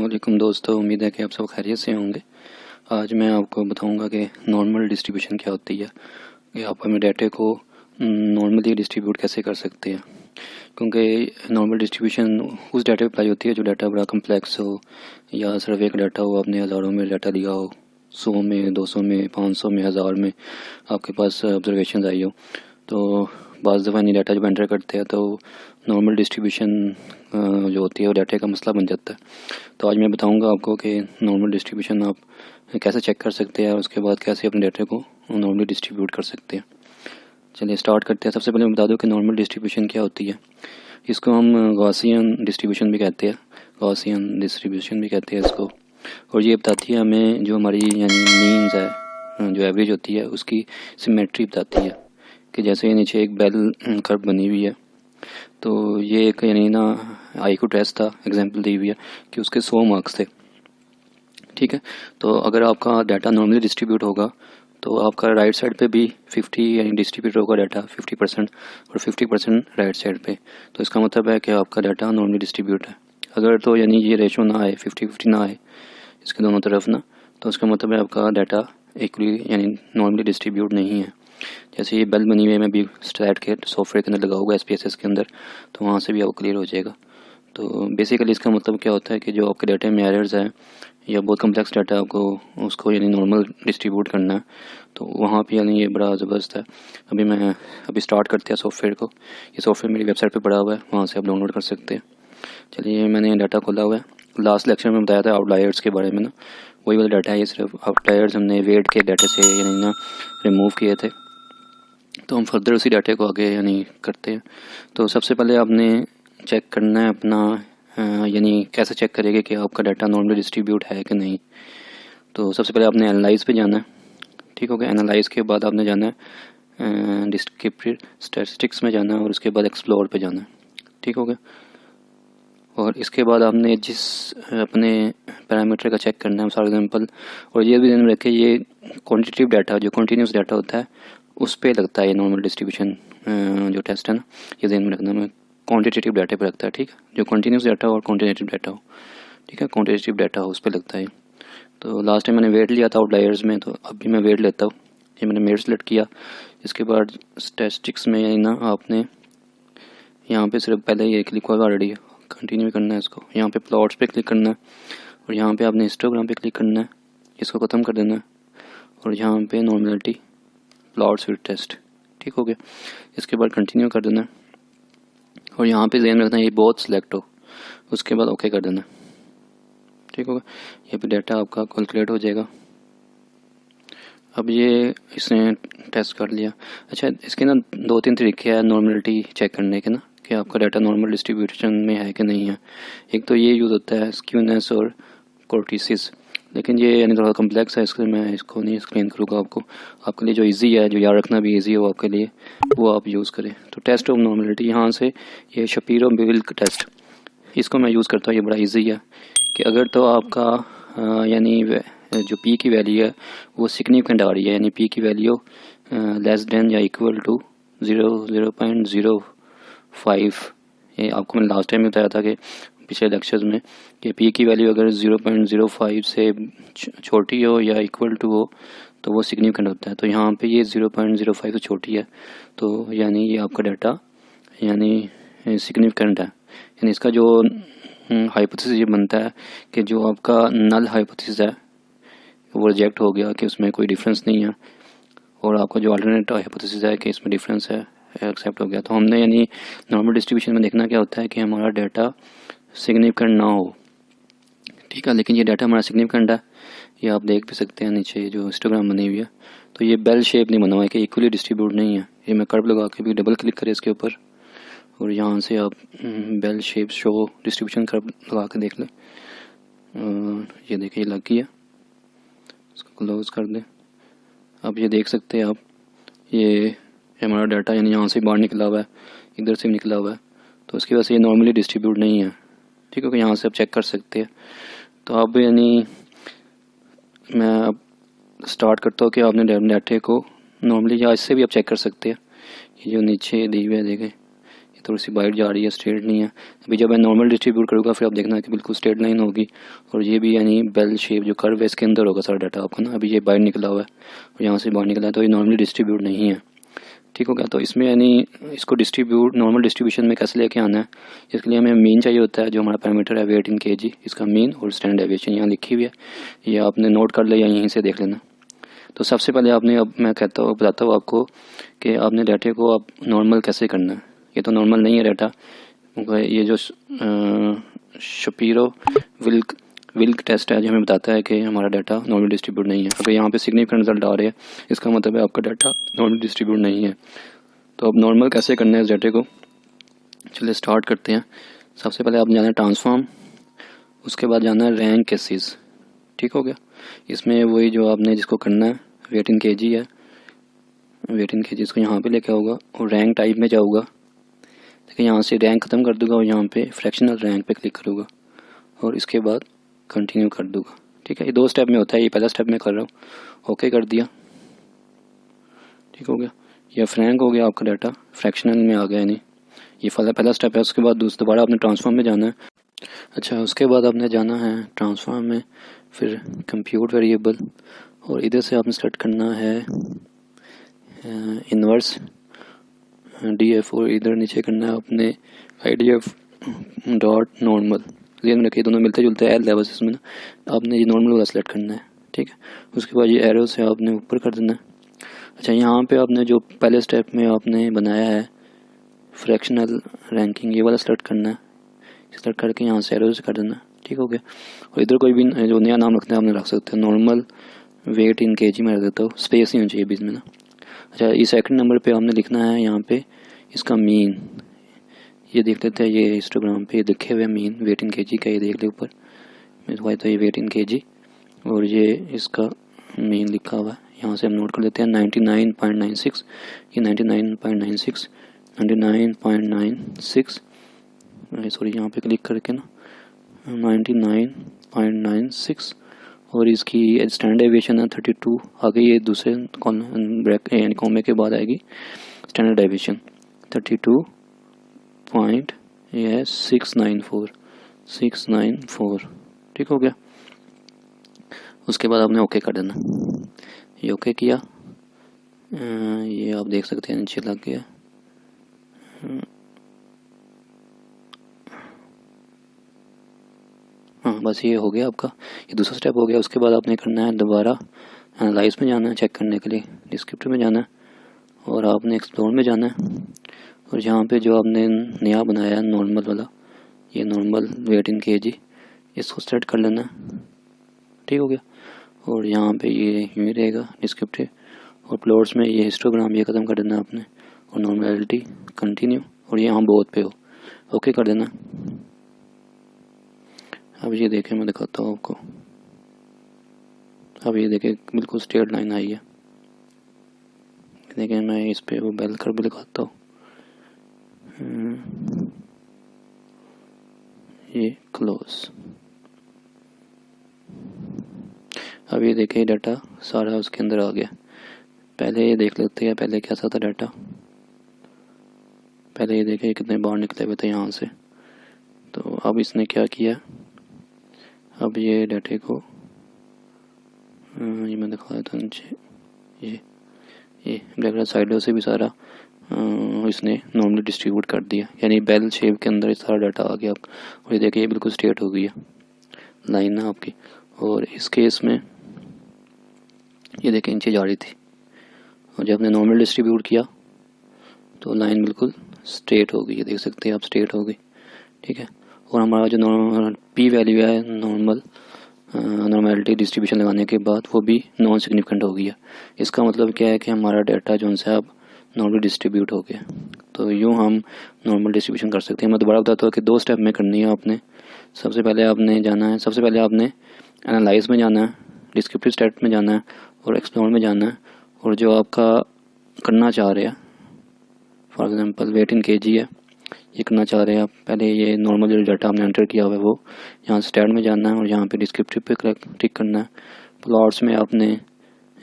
अस्सलामुअलैकुम दोस्तों, उम्मीद है कि आप सब खैरियत से होंगे। आज मैं आपको बताऊंगा कि नॉर्मल डिस्ट्रीब्यूशन क्या होती है, कि आप अपने डाटे को नॉर्मली डिस्ट्रीब्यूट कैसे कर सकते हैं। क्योंकि नॉर्मल डिस्ट्रीब्यूशन उस डाटे पर अप्लाई होती है जो डाटा बड़ा कम्प्लेक्स हो, या सिर्फ एक डाटा हो, आपने हज़ारों में डाटा लिया हो, 100 में, 200 में, 500 में, 1000 में आपके पास ऑब्जर्वेशन आई हो। तो बाज़ दफ़ा नहीं डाटा जब एंटर करते हैं तो नॉर्मल डिस्ट्रीब्यूशन जो होती है वो डाटे का मसला बन जाता है। तो आज मैं बताऊंगा आपको कि नॉर्मल डिस्ट्रीब्यूशन आप कैसे चेक कर सकते हैं और उसके बाद कैसे अपने डाटे को नॉर्मली डिस्ट्रीब्यूट कर सकते हैं। चलिए स्टार्ट करते हैं। सबसे पहले मैं बता दूं कि नॉर्मल डिस्ट्रीब्यूशन क्या होती है। इसको हम गॉसियन डिस्ट्रीब्यूशन भी कहते हैं, गॉसियन डिस्ट्रीब्यूशन भी कहते हैं इसको। और ये बताती है हमें जो हमारी यानी मीन्स है, जो एवरेज होती है, उसकी सिमेट्री बताती है। कि जैसे नीचे एक बेल कर्व बनी हुई है, तो ये एक यानी ना आईक्यू टेस्ट था, एग्जांपल दी हुई है कि उसके 100 मार्क्स थे। ठीक है, तो अगर आपका डाटा नॉर्मली डिस्ट्रीब्यूट होगा तो आपका राइट साइड पे भी 50 यानी डिस्ट्रीब्यूट होगा डाटा 50% और 50% राइट साइड पे। तो इसका मतलब है कि आपका डाटा नॉर्मली डिस्ट्रीब्यूट है। अगर तो यानी ये रेशो ना आए, 50-50 ना आए इसके दोनों तरफ ना, तो उसका मतलब है आपका डाटा इक्वली यानी नॉर्मली डिस्ट्रीब्यूट नहीं है। जैसे ये बेल बनी हुई है, मैं भी स्ट्रैट के सॉफ्टवेयर के अंदर लगाऊंगा SPSS के अंदर, तो वहाँ से भी आपको क्लियर हो जाएगा। तो बेसिकली इसका मतलब क्या होता है कि जो आपके डाटा में एरर्स हैं या बहुत कम्प्लेक्स डाटा आपको उसको यानी नॉर्मल डिस्ट्रीब्यूट करना है, तो वहाँ पे यानी ये बड़ा ज़बरदस्त है। अभी स्टार्ट करते हैं सॉफ्टवेयर को। ये सॉफ्टवेयर मेरी वेबसाइट पे पड़ा हुआ है, वहाँ से आप डाउनलोड कर सकते हैं। चलिए मैंने डाटा खोला हुआ है। लास्ट लेक्चर में बताया था आउटलायर्स के बारे में ना, वही वाला डाटा है ये। सिर्फ आउटलायर्स हमने वेट के डाटे से यानी ना रिमूव किए थे, तो हम फर्दर उसी डाटे को आगे यानी करते हैं। तो सबसे पहले आपने चेक करना है अपना यानी कैसे चेक करेंगे कि आपका डाटा नॉर्मली डिस्ट्रीब्यूट है कि नहीं। तो सबसे पहले आपने एनालाइज पे जाना है। ठीक हो गया। एनालाइज के बाद आपने जाना है डिस्क्रिप्टिव स्टैटिस्टिक्स में जाना है और उसके बाद एक्सप्लोर पे जाना है। ठीक हो गया। और इसके बाद आपने जिस अपने पैरामीटर का चेक करना है, फॉर एग्जांपल, और ये भी ध्यान में रखें, ये क्वांटिटेटिव डाटा जो कंटिन्यूस डाटा होता है उस पे लगता है ये नॉर्मल डिस्ट्रीब्यूशन जो टेस्ट है ना, ये ध्यान में रखना। मैं क्वांटिटेटिव डाटा पे लगता है। ठीक है, जो कंटिन्यूस डाटा हो और क्वांटिटेटिव डाटा हो, ठीक है, क्वांटिटेटिव डाटा हो उस पर लगता है। तो लास्ट टाइम मैंने वेट लिया था आउटलायर्स में, तो अभी मैं वेट लेता हूँ। ये मैंने वेट सेलेक्ट किया। इसके बाद स्टैटिस्टिक्स में यानी ना आपने यहाँ पे सिर्फ पहले ये क्लिक हुआ ऑलरेडी, कंटिन्यू करना है इसको। यहाँ पे प्लॉट्स पे क्लिक करना है और यहाँ पे आपने हिस्टोग्राम पे क्लिक करना है, इसको ख़त्म कर देना है और यहाँ पे नॉर्मलिटी प्लॉट्स विद टेस्ट। ठीक हो गया। इसके बाद कंटिन्यू कर देना है और यहाँ पे ध्यान रखना है ये बहुत सिलेक्ट हो, उसके बाद ओके कर देना। ठीक होगा। ये भी डाटा आपका कैलकुलेट हो जाएगा। अब ये इसने टेस्ट कर लिया। अच्छा, इसके ना 2-3 तरीके हैं नॉर्मलिटी चेक करने के ना, कि आपका डाटा नॉर्मल डिस्ट्रीब्यूशन में है कि नहीं है। एक तो ये यूज़ होता है स्क्यूनेस और कोर्टिसिस, लेकिन ये यानी थोड़ा कम्प्लेक्स है, इसलिए मैं इसको नहीं एक्सप्लेन करूँगा आपको। आपके लिए जो इजी है, जो याद रखना भी इजी हो आपके लिए, वो आप यूज़ करें। तो टेस्ट ऑफ नॉर्मलिटी, यहाँ से ये शपीरो बिविल्क टेस्ट, इसको मैं यूज़ करता हूँ। ये बड़ा ईजी है कि अगर तो आपका यानी जो पी की वैल्यू है वो सिग्निफिकेंट आ रही है, यानी पी की वैल्यू लेस देन या इक्वल टू 0.05। ये आपको मैंने लास्ट टाइम में बताया था कि पिछले लेक्चर्स में, कि पी की वैल्यू अगर 0.05 से छोटी हो या इक्वल टू हो तो वो सिग्निफिकेंट होता है। तो यहाँ पे ये 0.05 से छोटी है, तो यानी ये आपका डाटा यानी सिग्निफिकेंट है। यानी इसका जो हाइपोथेसिस ये बनता है कि जो आपका नल हाइपोथेसिस है वो रिजेक्ट हो गया, कि उसमें कोई डिफरेंस नहीं है, और आपका जो अल्टरनेट हाइपोथेसिस है कि इसमें डिफरेंस है, एक्सेप्ट हो गया। तो हमने यानी नॉर्मल डिस्ट्रीब्यूशन में देखना क्या होता है कि हमारा डाटा सिग्निफिकेंट ना हो। ठीक है, लेकिन ये डाटा हमारा सिग्निफिकेंट है। ये आप देख भी सकते हैं नीचे जो हिस्टोग्राम बनी हुई है, तो ये बेल शेप नहीं बना हुआ है कि इक्वली डिस्ट्रीब्यूट नहीं है। ये मैं कर्व लगा के भी डबल क्लिक करें इसके ऊपर और यहाँ से आप bell shape show distribution curve लगा के देख लें। ये देखिए लग गई है, इसको क्लोज कर दें। अब ये देख सकते हैं आप, ये हमारा डाटा यानी यहाँ से बाहर निकला हुआ है, इधर से निकला हुआ है, तो उसकी वजह से ये नॉर्मली डिस्ट्रीब्यूट नहीं है। ठीक है, कि यहाँ से आप चेक कर सकते हैं। तो अब यानी मैं अब स्टार्ट करता हूँ कि आपने डाटे को नॉर्मली या इससे भी आप चेक कर सकते हैं। ये जो नीचे दी हुई है देखें, थोड़ी सी बाइट जा रही है, स्ट्रेट नहीं है। अभी जब मैं नॉर्मल डिस्ट्रीब्यूट करूँगा फिर आप देखना कि बिल्कुल स्ट्रेट लाइन होगी, और ये भी यानी बेल शेप जो कर्व है इसके अंदर होगा सारा डाटा आपका ना। अभी ये बाहर निकला हुआ है और यहाँ से बाहर निकला है, तो ये नॉर्मली डिस्ट्रीब्यूट नहीं है। ठीक हो गया। तो इसमें यानी इसको डिस्ट्रीब्यूट नॉर्मल डिस्ट्रीब्यूशन में कैसे लेके आना है, इसके लिए हमें मीन चाहिए होता है, जो हमारा पैरामीटर है वेट इन केजी, इसका मीन और स्टैंडर्ड डेविएशन यहाँ लिखी हुई है, ये आपने नोट कर लिया, यहीं से देख लेना। तो सबसे पहले आपने, अब मैं बताता हूँ आपको कि आपने डाटे को आप नॉर्मल कैसे करना है। ये तो नॉर्मल नहीं है डाटा, ये जो शपीरो विल्क टेस्ट है जो हमें बताता है कि हमारा डाटा नॉर्मल डिस्ट्रीब्यूट नहीं है। अगर यहाँ पे सिग्निफिकेंट रिजल्ट आ रहे हैं इसका मतलब है आपका डाटा नॉर्मल डिस्ट्रीब्यूट नहीं है। तो अब नॉर्मल कैसे करना है इस डाटे को, चलिए स्टार्ट करते हैं। सबसे पहले आपने जाना है ट्रांसफॉर्म, उसके बाद जाना है रैंक केसेस। ठीक हो गया। इसमें वही जो आपने जिसको करना है वेट इन केजी है, वेट इन केजी इसको यहाँ पे लेके आऊँगा और रैंक टाइप में जाऊँगा। देखिए यहाँ से रैंक ख़त्म कर दूँगा और यहाँ पे फ्रैक्शनल रैंक पे क्लिक करूँगा और इसके बाद कंटिन्यू कर दूँगा। ठीक है, ये 2 स्टेप में होता है, ये पहला स्टेप में कर रहा हूँ, ओके कर दिया। ठीक हो गया, ये फ्रैंक हो गया आपका डाटा, फ्रैक्शनल में आ गया नहीं, ये पहला स्टेप है। उसके बाद दोबारा आपने ट्रांसफॉर्म में जाना है। अच्छा, उसके बाद आपने जाना है ट्रांसफॉर्म में, फिर कंप्यूट वेरिएबल, और इधर से आपने स्टार्ट करना है इन्वर्स DF, और इधर नीचे करना है आपने IDF डॉट नॉर्मल। ध्यान रखिए दोनों मिलते जुलते हैं लेवल्स इसमें ना, आपने ये नॉर्मल वाला सेलेक्ट करना है। ठीक है, उसके बाद ये एरो से आपने ऊपर कर देना है। अच्छा, यहाँ पे आपने जो पहले स्टेप में आपने बनाया है फ्रैक्शनल रैंकिंग, ये वाला सेलेक्ट करना है, सेलेक्ट करके यहाँ से एरो से कर देना। ठीक हो गया, और इधर कोई भी जो नया नाम रखना है आपने रख सकते हैं, नॉर्मल वेट इन केजी में रख देता हूँ, स्पेस नहीं होनी चाहिए बीच में ना। अच्छा, ये सेकंड नंबर पे हमने लिखना है यहाँ पे इसका मीन, ये देख लेते हैं, ये हिस्टोग्राम पे लिखे हुए मीन वेट इन केजी का, ये देख ले ऊपर तो ये वेट इन केजी और ये इसका मीन लिखा हुआ है, यहाँ से हम नोट कर लेते हैं 99.96, ये 99.96 सॉरी यहाँ पे क्लिक करके ना 99.96, और इसकी स्टैंडर्ड डेविएशन है 32। आगे ये दूसरे ब्रैकेट यानी कॉमे के बाद आएगी स्टैंडर्ड डेविएशन 32.694। ठीक हो गया। उसके बाद आपने ओके कर देना, ये ओके किया, ये आप देख सकते हैं नीचे लग गया। हाँ बस ये हो गया आपका, ये दूसरा स्टेप हो गया। उसके बाद आपने करना है दोबारा एनालाइज में जाना है चेक करने के लिए, डिस्क्रिप्टिव में जाना है और आपने एक्सप्लोर में जाना है, और यहाँ पे जो आपने नया बनाया है नॉर्मल वाला, ये नॉर्मल वेट इन केजी, इसको सेलेक्ट कर लेना है। ठीक हो गया, और यहाँ पे ये यूँ रहेगा डिस्क्रिप्टिव, और प्लॉट्स में ये हिस्टोग्राम ये ख़त्म कर देना आपने, और नॉर्मलिटी कंटिन्यू, और ये यहाँ बोथ पे हो ओके कर देना। अब ये देखें, मैं दिखाता हूँ आपको, अब ये देखें बिल्कुल स्ट्रेट लाइन आई है। देखें मैं इस पे वो बेल कर भी दिखाता हूँ, ये क्लोज। अब ये देखें डाटा सारा उसके अंदर आ गया। पहले ये देख लेते हैं पहले कैसा था डाटा, पहले ये देखें कितने बार निकले हुए थे यहाँ से। तो अब इसने क्या किया, अब ये डाटे को ये मैं दिखा देता हूँ नीचे, ये ब्रैकेट साइडों से भी सारा इसने नॉर्मली डिस्ट्रीब्यूट कर दिया, यानी बेल शेप के अंदर सारा डाटा आ गया आपका। और ये देखिए ये बिल्कुल स्ट्रेट हो गई है लाइन ना आपकी, और इस केस में ये देखिए नीचे जा रही थी, और जब हमने नॉर्मल डिस्ट्रीब्यूट किया तो लाइन बिल्कुल स्ट्रेट हो गई, ये देख सकते हैं आप स्ट्रेट हो गई। ठीक है, और हमारा जो पी वैल्यू है नॉर्मलिटी डिस्ट्रीब्यूशन लगाने के बाद वो भी नॉन सिग्निफिकेंट हो गया। इसका मतलब क्या है कि हमारा डाटा जो है अब नॉर्मल डिस्ट्रीब्यूट हो गया। तो यूँ हम नॉर्मल डिस्ट्रीब्यूशन कर सकते हैं। मैं दोबारा बताता हूँ कि 2 स्टेप में करनी है आपने। सबसे पहले आपने एनालाइज में जाना है, डिस्क्रिप्टिव स्टेट में जाना है और एक्सप्लोर में जाना है, और जो आपका करना चाह रहे हैं for example weight in KG है, ये करना चाह रहे हैं आप, पहले ये नॉर्मल जो डाटा हमने एंटर किया हुआ है वो यहाँ स्टैट में जाना है और यहाँ पे डिस्क्रिप्टिव पे क्लिक करना है। प्लॉट्स में आपने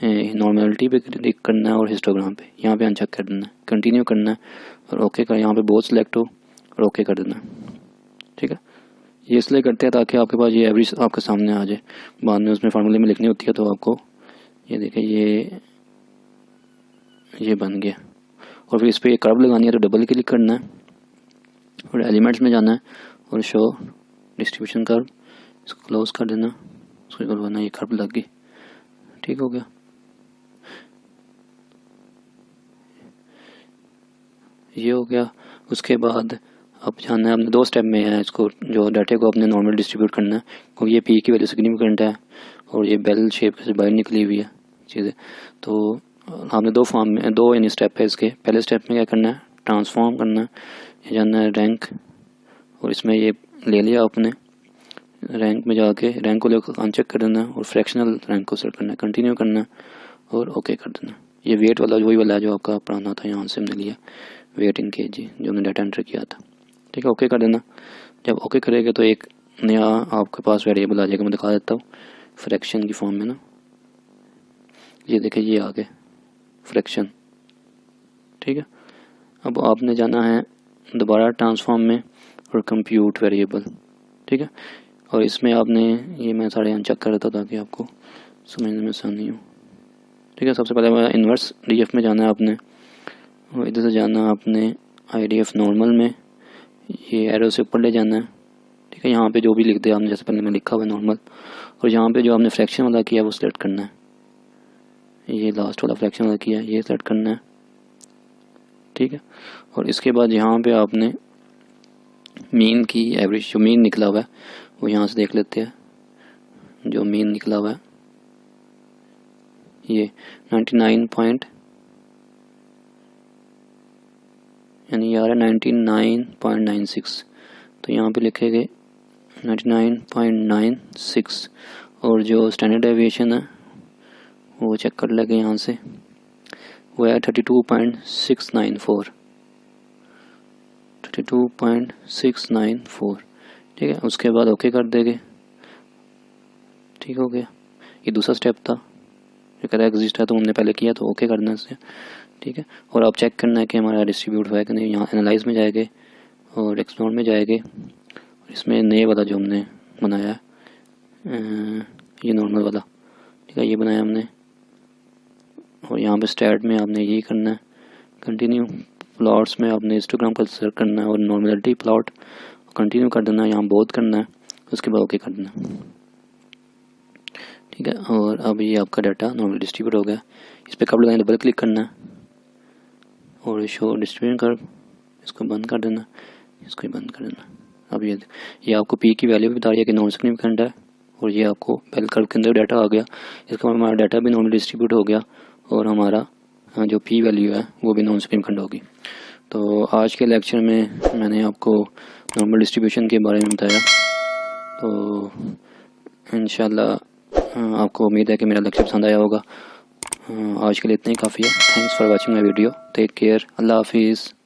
नॉर्मलिटी पे क्लिक करना है और हिस्टोग्राम पे यहाँ पे अनचेक कर देना है, कंटिन्यू करना है और ओके कर, यहाँ पे बोथ सिलेक्ट हो और ओके कर देना है। ठीक है, ये इसलिए करते हैं ताकि आपके पास ये एवरेज आपके सामने आ जाए, बाद में उसमें फार्मूले में लिखनी होती है तो आपको ये देखिए ये बन गया। और फिर इस पर कर्व लगानी है तो डबल क्लिक करना है और एलिमेंट्स में जाना है और शो डिस्ट्रीब्यूशन कर्व, इसको क्लोज कर देना, उसको करवाना, ये कर्व लग गई। ठीक हो गया, ये हो गया। उसके बाद अब जाना है, अपने 2 स्टेप में है इसको, जो डाटे को अपने नॉर्मल डिस्ट्रीब्यूट करना है, क्योंकि ये पी की वैल्यू सिग्निफिकेंट है और ये बेल शेप से बाहर निकली हुई है चीज़ें। तो हमने 2 फॉर्म में 2 यानी स्टेप है इसके। पहले स्टेप में क्या करना है, ट्रांसफॉर्म करना है, ये जाना है रैंक और इसमें ये ले लिया आपने, रैंक में जाके रैंक को लेकर अनचेक कर देना और फ्रैक्शनल रैंक को सेलेक्ट करना है, कंटिन्यू करना है और ओके कर देना। ये वेट वाला वही वाला है जो आपका पुराना था, यहाँ से हमने लिया वेट इन केजी जो हमने डाटा एंटर किया था। ठीक है, ओके कर देना। जब ओके करेंगे तो एक नया आपके पास वेरिएबल आ जाएगा, मैं दिखा देता हूँ फ्रैक्शन की फॉर्म में ना, ये देखिए ये आ गए फ्रैक्शन। ठीक है, अब आपने जाना है दोबारा ट्रांसफॉर्म में और कंप्यूट वेरिएबल। ठीक है, और इसमें आपने ये मैं सारे अनचेक कर देता ताकि आपको समझने में आसानी हो। ठीक है, सबसे पहले इन्वर्स डीएफ में जाना है आपने और इधर से जाना है आपने आईडीएफ नॉर्मल में, ये एरो से ऊपर ले जाना है। ठीक है, यहाँ पे जो भी लिख दिया आपने, जैसे पहले में लिखा हुआ है नॉर्मल, और यहाँ पे जो आपने फ्रैक्शन वाला किया है वो सिलेक्ट करना है, ये लास्ट वाला फ्रैक्शन वाला किया है ये सिलेक्ट करना है। ठीक है, और इसके बाद यहाँ पे आपने मीन की एवरेज जो मीन निकला हुआ है वो यहाँ से देख लेते हैं। जो मीन निकला हुआ है ये 99 यानी ये आ रहा है 99.96, तो यहाँ पे लिखेंगे 99.96 और जो स्टैंडर्ड एविएशन है वो चेक कर लेंगे यहाँ से, वो है 32.694। ठीक है, उसके बाद ओके कर देंगे। ठीक हो गया, ये दूसरा स्टेप था, जो कह रहा है एग्जिस्ट है तो हमने पहले किया तो ओके करना है इससे। ठीक है, और आप चेक करना है कि हमारा डिस्ट्रीब्यूट हुआ है कि नहीं। यहाँ एनालाइज में जाएंगे और एक्सप्लोर में जाएंगे, इसमें नए वाला जो हमने बनाया ये नॉर्मल वाला, ठीक है, ये बनाया हमने, और यहाँ पे स्टैट में आपने यही करना है, कंटिन्यू। प्लॉट्स में आपने हिस्टोग्राम का सेलेक्ट करना है और नॉर्मलिटी प्लॉट कंटिन्यू कर देना है, यहाँ बोथ करना है, उसके बाद ओके कर देना। ठीक है, और अब ये आपका डाटा नॉर्मल डिस्ट्रीब्यूट हो गया। इस पर कब लगाएं, डबल क्लिक करना है और शो डिस्ट्रीब्यूशन कर्व, इसको बंद कर देना, इसको बंद कर देना। अब ये आपको पी की वैल्यू भी बता रही है कि नॉन सिग्निफिकेंट है, और ये आपको बेल कर्व के अंदर डाटा आ गया। इसका मतलब हमारा डाटा भी नॉर्मल डिस्ट्रीब्यूट हो गया और हमारा जो पी वैल्यू है वो भी नॉन सिग्निफिकेंट होगी। तो आज के लेक्चर में मैंने आपको नॉर्मल डिस्ट्रीब्यूशन के बारे में बताया, तो इंशाल्लाह आपको उम्मीद है कि मेरा लेक्चर पसंद आया होगा। आज के लिए इतना ही काफ़ी है। Thanks for watching my video, take care, अल्लाह हाफिज़।